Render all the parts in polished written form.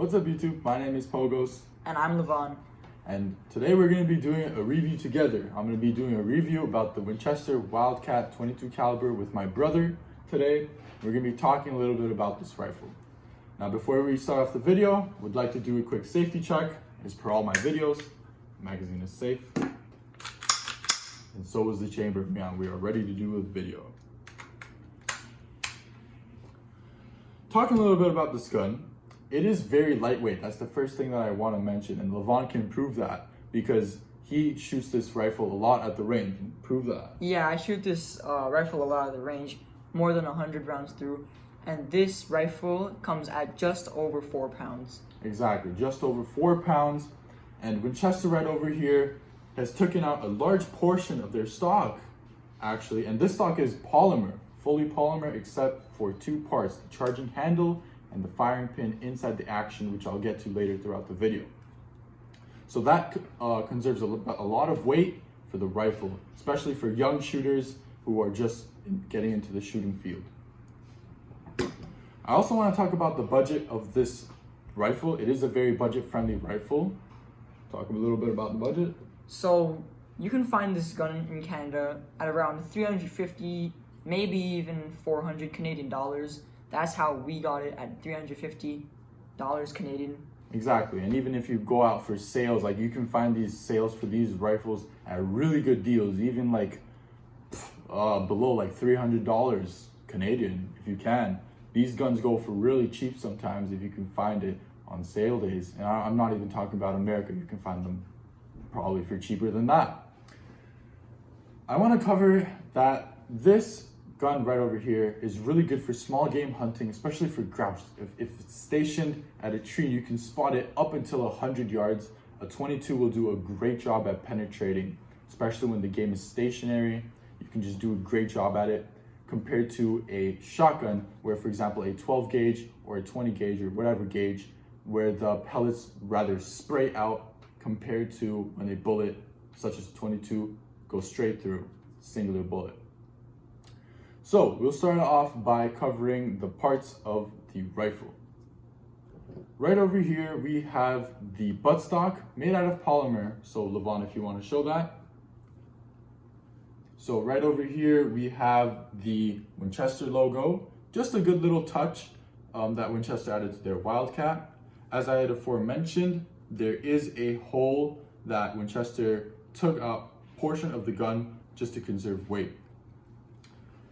What's up YouTube? My name is Pogos. And I'm Levon. And today we're going to be doing a review together. I'm going to be doing a review about the Winchester Wildcat 22 caliber with my brother today. We're going to be talking a little bit about this rifle. Now before we start off the video, would like to do a quick safety check. As per all my videos, the magazine is safe. And so is the chamber. Man, we are ready to do a video. Talking a little bit about this gun. It is very lightweight. That's the first thing that I want to mention, and Levon can prove that because he shoots this rifle a lot at the range. Prove that. Yeah, I shoot this rifle a lot at the range, more than 100 rounds through, and this rifle comes at just over 4 pounds. Exactly, just over 4 pounds, and Winchester right over here has taken out a large portion of their stock, actually, and this stock is polymer, fully polymer except for two parts, the charging handle and the firing pin inside the action, which I'll get to later throughout the video. So that conserves a lot of weight for the rifle, especially for young shooters who are just getting into the shooting field. I also want to talk about the budget of this rifle. It is a very budget-friendly rifle. Talk a little bit about the budget. So you can find this gun in Canada at around 350, maybe even 400 Canadian dollars. That's how we got it, at $350 Canadian. Exactly, and even if you go out for sales, like you can find these sales for these rifles at really good deals, even like below like $300 Canadian if you can. These guns go for really cheap sometimes if you can find it on sale days. And I'm not even talking about America, you can find them probably for cheaper than that. I want to cover that this gun right over here is really good for small game hunting, especially for grouse. If it's stationed at a tree, you can spot it up until 100 yards. A 22 will do a great job at penetrating, especially when the game is stationary. You can just do a great job at it compared to a shotgun where, for example, a 12 gauge or a 20 gauge or whatever gauge, where the pellets rather spray out compared to when a bullet, such as a 22, goes straight through, singular bullet. So we'll start off by covering the parts of the rifle. Right over here, we have the buttstock made out of polymer. So Levon, if you want to show that. So right over here, we have the Winchester logo. Just a good little touch that Winchester added to their Wildcat. As I had aforementioned, there is a hole that Winchester took a portion of the gun just to conserve weight.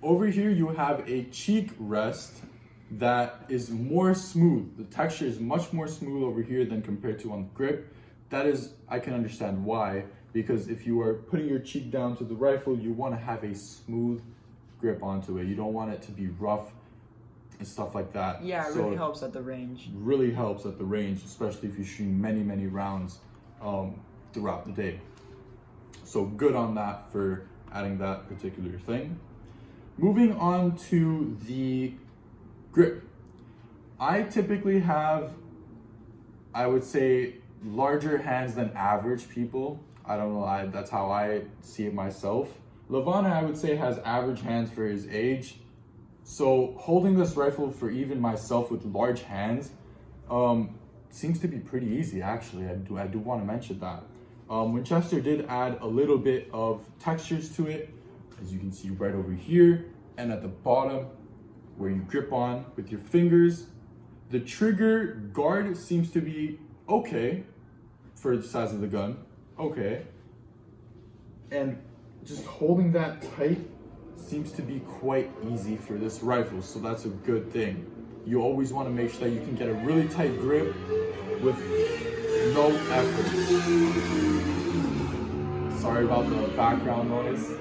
Over here, you have a cheek rest that is more smooth. The texture is much more smooth over here than compared to on the grip. That is, I can understand why, because if you are putting your cheek down to the rifle, you want to have a smooth grip onto it. You don't want it to be rough and stuff like that. Yeah, it really helps at the range. Really helps at the range, especially if you're shooting many rounds throughout the day. So good on that for adding that particular thing. Moving on to the grip. I typically have, I would say, larger hands than average people. I don't know, that's how I see it myself. Levon, I would say, has average hands for his age. So holding this rifle for even myself with large hands seems to be pretty easy, actually. I do want to mention that. Winchester did add a little bit of textures to it, as you can see right over here, and at the bottom where you grip on with your fingers. The trigger guard seems to be okay for the size of the gun, okay. And just holding that tight seems to be quite easy for this rifle, so that's a good thing. You always want to make sure that you can get a really tight grip with no effort. Sorry about the background noise.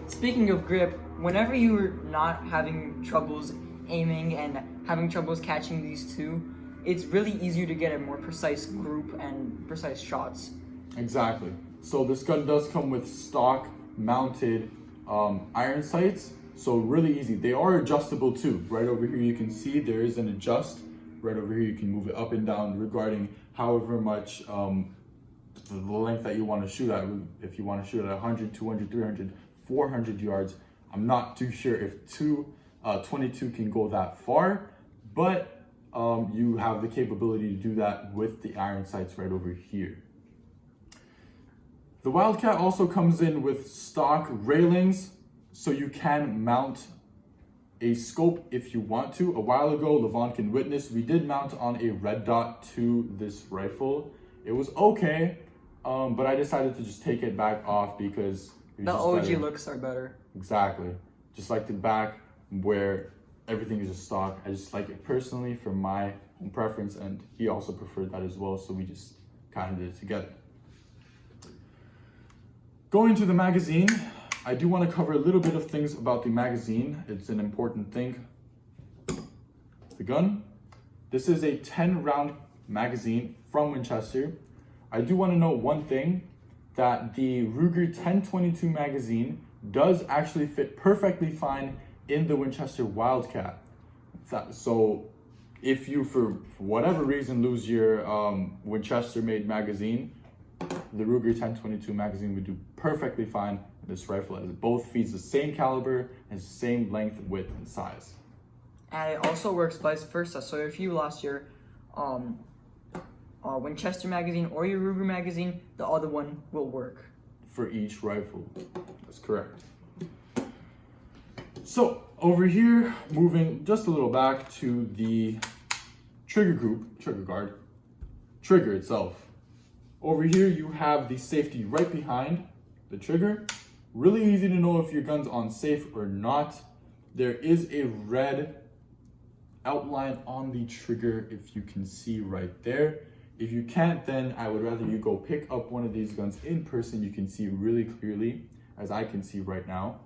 Speaking of grip, whenever you're not having troubles aiming and having troubles catching these two, it's really easier to get a more precise group and precise shots. Exactly. So this gun does come with stock mounted iron sights, so really easy. They are adjustable too. Right over here you can see there is an adjust. Right over here you can move it up and down regarding however much the length that you want to shoot at. If you want to shoot at 100, 200, 300, 400 yards. I'm not too sure if 22 can go that far, but you have the capability to do that with the iron sights right over here. The Wildcat also comes in with stock railings, so you can mount a scope if you want to. A while ago, Levon can witness, we did mount on a red dot to this rifle. It was okay, but I decided to just take it back off because the OG looks are better. Exactly. Just like the back where everything is just stock. I just like it personally for my own preference, and he also preferred that as well, so we just kind of did it together. Going to the magazine, I do want to cover a little bit of things about the magazine. It's an important thing. The gun. This is a 10-round magazine from Winchester. I do want to note one thing, that the Ruger 1022 magazine does actually fit perfectly fine in the Winchester Wildcat. So if you, for whatever reason, lose your Winchester-made magazine, the Ruger 1022 magazine would do perfectly fine with this rifle, as it both feeds the same caliber and same length, width, and size. And it also works vice versa. So if you lost your Winchester magazine or your Ruger magazine, the other one will work. For each rifle. That's correct. So over here, moving just a little back to the trigger group, trigger guard, trigger itself. Over here, you have the safety right behind the trigger. Really easy to know if your gun's on safe or not. There is a red outline on the trigger, if you can see right there. If you can't, then I would rather you go pick up one of these guns in person. You can see really clearly, as I can see right now.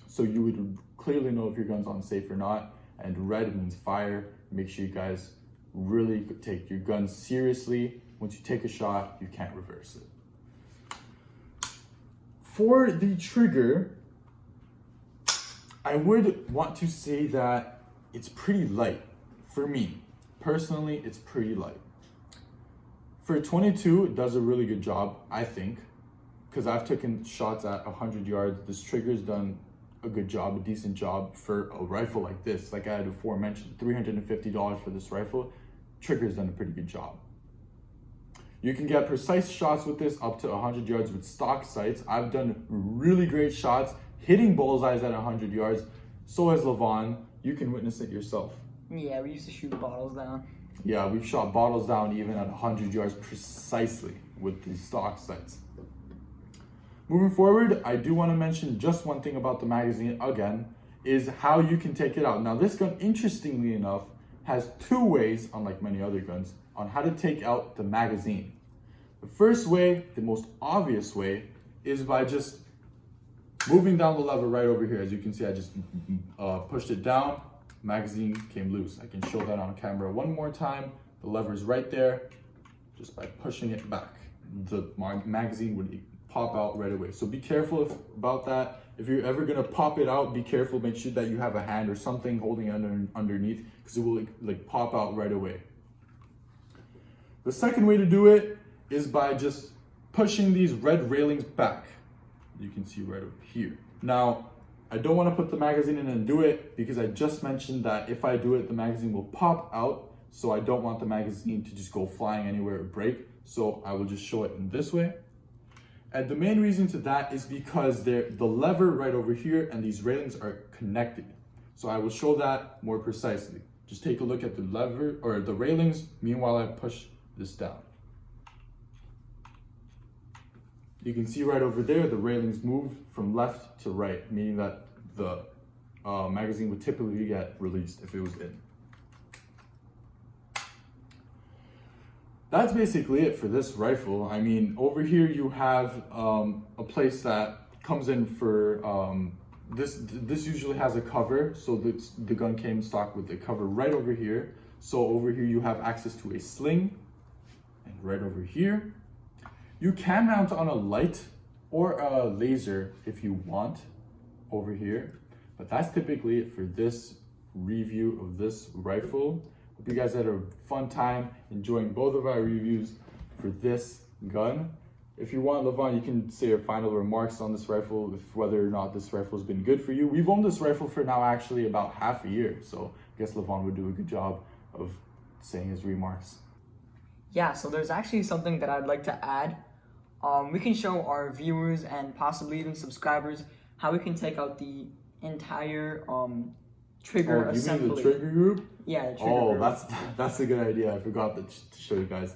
So you would clearly know if your gun's on safe or not. And red means fire. Make sure you guys really take your gun seriously. Once you take a shot, you can't reverse it. For the trigger, I would want to say that it's pretty light. For me, personally, it's pretty light. For 22, it does a really good job, I think, because I've taken shots at 100 yards. This trigger's done a good job, a decent job for a rifle like this. Like I had before mentioned, $350 for this rifle. Trigger's done a pretty good job. You can get precise shots with this up to 100 yards with stock sights. I've done really great shots, hitting bullseyes at 100 yards. So has Levon. You can witness it yourself. Yeah, we used to shoot bottles down. Yeah, we've shot bottles down even at 100 yards precisely with these stock sights. Moving forward, I do want to mention just one thing about the magazine again, is how you can take it out. Now this gun, interestingly enough, has two ways, unlike many other guns, on how to take out the magazine. The first way, the most obvious way, is by just moving down the lever right over here. As you can see, I just pushed it down, magazine came loose. I can show that on camera one more time. The lever's right there. Just by pushing it back, the magazine would pop out right away. So be careful about that. If you're ever gonna pop it out, be careful. Make sure that you have a hand or something holding it underneath, because it will like pop out right away. The second way to do it is by just pushing these red railings back. You can see right over here. Now, I don't want to put the magazine in and do it because I just mentioned that if I do it, the magazine will pop out. So I don't want the magazine to just go flying anywhere or break. So I will just show it in this way. And the main reason to that is because the lever right over here and these railings are connected. So I will show that more precisely. Just take a look at the lever or the railings. Meanwhile, I push this down. You can see right over there, the railings move from left to right, meaning that the magazine would typically get released if it was in. That's basically it for this rifle. I mean, over here you have a place that comes in for, this usually has a cover, so the gun came stock with the cover right over here. So over here you have access to a sling, and right over here, you can mount on a light or a laser if you want over here, but that's typically it for this review of this rifle. Hope you guys had a fun time enjoying both of our reviews for this gun. If you want, Levon, you can say your final remarks on this rifle, whether or not this rifle has been good for you. We've owned this rifle for now actually about half a year, so I guess Levon would do a good job of saying his remarks. Yeah, so there's actually something that I'd like to add. We can show our viewers and possibly even subscribers how we can take out the entire trigger assembly. You mean the trigger group? Yeah, the trigger group. That's a good idea. I forgot to show you guys.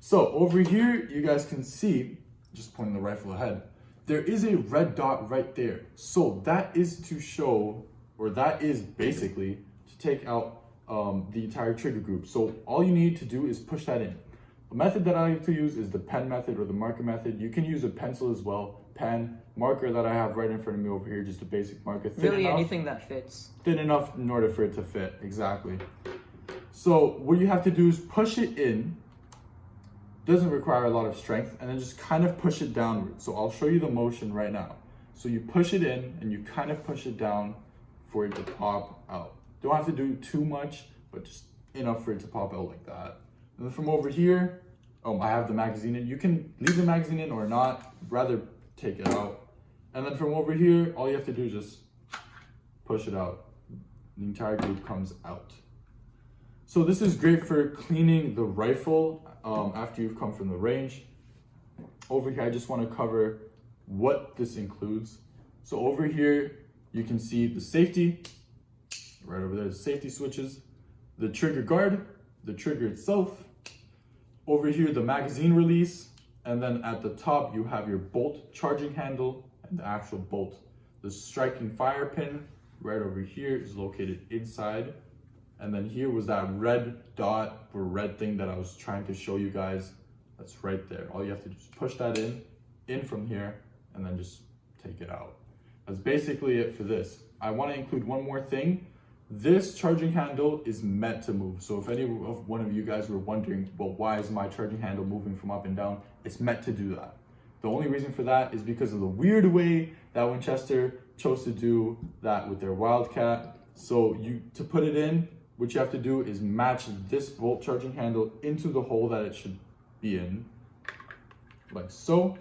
So over here, you guys can see, just pointing the rifle ahead, there is a red dot right there. So that is to show, or that is basically to take out the entire trigger group. So all you need to do is push that in. A method that I like to use is the pen method or the marker method. You can use a pencil as well. Pen, marker that I have right in front of me over here, just a basic marker. Really anything that fits. Thin enough in order for it to fit, exactly. So what you have to do is push it in. Doesn't require a lot of strength, and then just kind of push it downward. So I'll show you the motion right now. So you push it in and you kind of push it down for it to pop out. Don't have to do too much, but just enough for it to pop out like that. And then from over here, I have the magazine in. You can leave the magazine in or not, rather take it out. And then from over here, all you have to do is just push it out. The entire group comes out. So this is great for cleaning the rifle after you've come from the range. Over here, I just want to cover what this includes. So over here, you can see the safety, right over there, the safety switches, the trigger guard, the trigger itself. Over here, the magazine release, and then at the top, you have your bolt charging handle and the actual bolt. The striking fire pin right over here is located inside. And then here was that red dot or red thing that I was trying to show you guys. That's right there. All you have to do is push that in from here, and then just take it out. That's basically it for this. I want to include one more thing. This charging handle is meant to move. So if any of one of you guys were wondering, well, why is my charging handle moving from up and down? It's meant to do that. The only reason for that is because of the weird way that Winchester chose to do that with their Wildcat. So to put it in, what you have to do is match this bolt charging handle into the hole that it should be in, like so,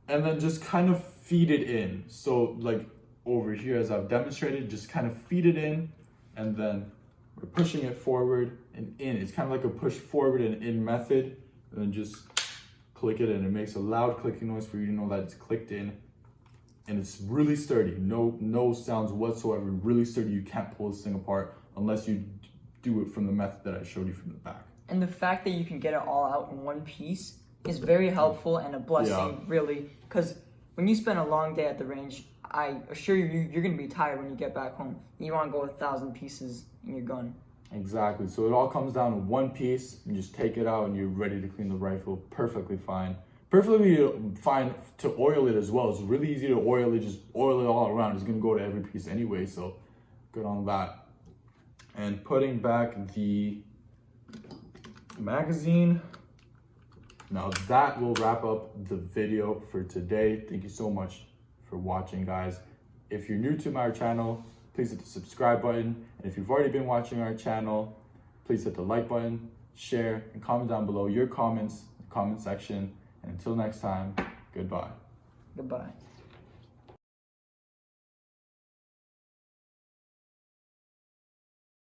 and then just kind of feed it in. So like over here, as I've demonstrated, just kind of feed it in, and then we're pushing it forward and in. It's kind of like a push forward and in method, and then just click it in. It makes a loud clicking noise for you to know that it's clicked in, and it's really sturdy. No sounds whatsoever. Really sturdy. You can't pull this thing apart unless you do it from the method that I showed you from the back. And the fact that you can get it all out in one piece is very helpful and a blessing, really, because when you spend a long day at the range, I assure you, you're going to be tired when you get back home. You want to go 1,000 pieces in your gun. Exactly. So it all comes down to one piece. You just take it out and you're ready to clean the rifle. Perfectly fine. Perfectly fine to oil it as well. It's really easy to oil it. Just oil it all around. It's going to go to every piece anyway, so good on that. And putting back the magazine. Now that will wrap up the video for today. Thank you so much for watching, guys. If you're new to our channel, please hit the subscribe button. And if you've already been watching our channel, please hit the like button, share, and comment down below your comments in the comment section. And until next time, goodbye. Goodbye.